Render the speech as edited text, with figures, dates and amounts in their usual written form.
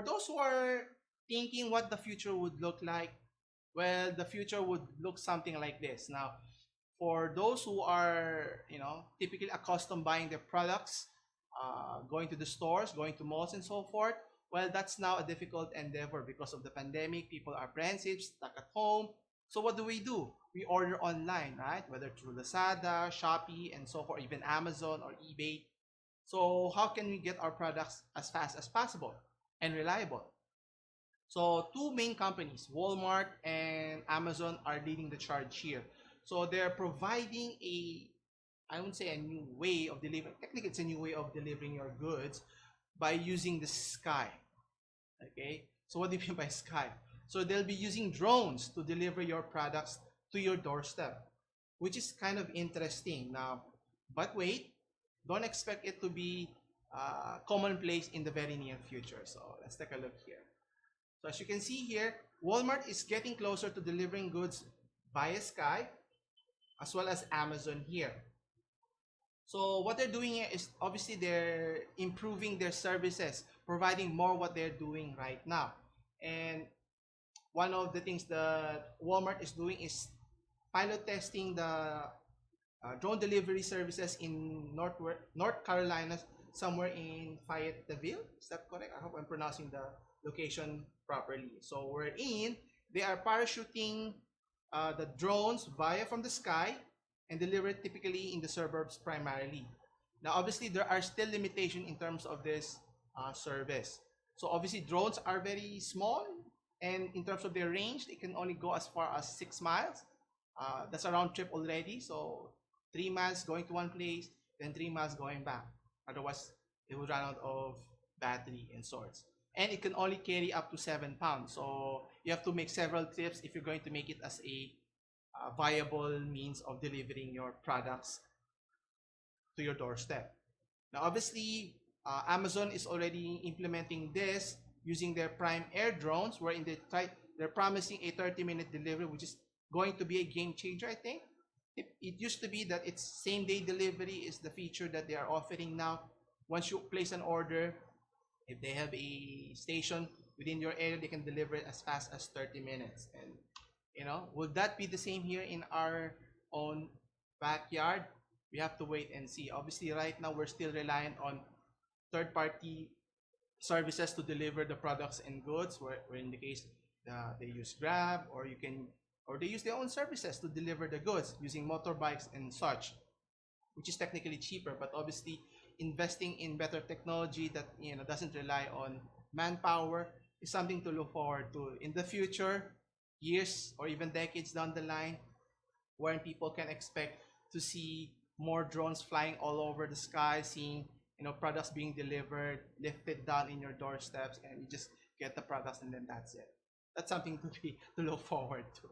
those who are thinking what the future would look like, well, the future would look something like this. Now, for those who are, typically accustomed buying their products, going to the stores, going to malls and so forth, well, that's now a difficult endeavor because of the pandemic. People are apprehensive, stuck at home. So what do? We order online, right? Whether through Lazada, Shopee, and so forth, even Amazon or eBay. So how can we get our products as fast as possible and reliable? So two main companies, Walmart and Amazon, are leading the charge here. So they're providing I wouldn't say a new way of delivering. Technically, it's a new way of delivering your goods by using the sky. Okay. So what do you mean by sky? So they'll be using drones to deliver your products to your doorstep, which is kind of interesting. Now, but wait, don't expect it to be commonplace in the very near future. So let's take a look here. So as you can see here, Walmart is getting closer to delivering goods via sky, as well as Amazon here. So what they're doing here is obviously they're improving their services, providing more what they're doing right now. And one of the things that Walmart is doing is pilot testing the drone delivery services in North Carolina, somewhere in Fayetteville. Is that correct? I hope I'm pronouncing the location properly. So they are parachuting the drones via from the sky and deliver it typically in the suburbs primarily. Now, obviously, there are still limitations in terms of this service. So obviously, drones are very small, and in terms of their range, they can only go as far as 6 miles. That's a round trip already. So 3 miles going to one place, then 3 miles going back. Otherwise, it would run out of battery and sorts. And it can only carry up to 7 pounds. So you have to make several trips if you're going to make it as a viable means of delivering your products to your doorstep. Now, obviously, Amazon is already implementing this using their Prime Air drones, wherein they're promising a 30-minute delivery, which is going to be a game changer, I think. It used to be that it's same-day delivery is the feature that they are offering now. Once you place an order, if they have a station within your area, they can deliver it as fast as 30 minutes. And will that be the same here in our own backyard? We have to wait and see. Obviously, right now we're still reliant on third-party services to deliver the products and goods. Where in the case they use Grab, or they use their own services to deliver the goods using motorbikes and such, which is technically cheaper. But obviously, investing in better technology that doesn't rely on manpower is something to look forward to in the future, years or even decades down the line, where people can expect to see more drones flying all over the sky, seeing products being delivered, lifted down in your doorsteps, and you just get the products and then that's it. That's something to look forward to.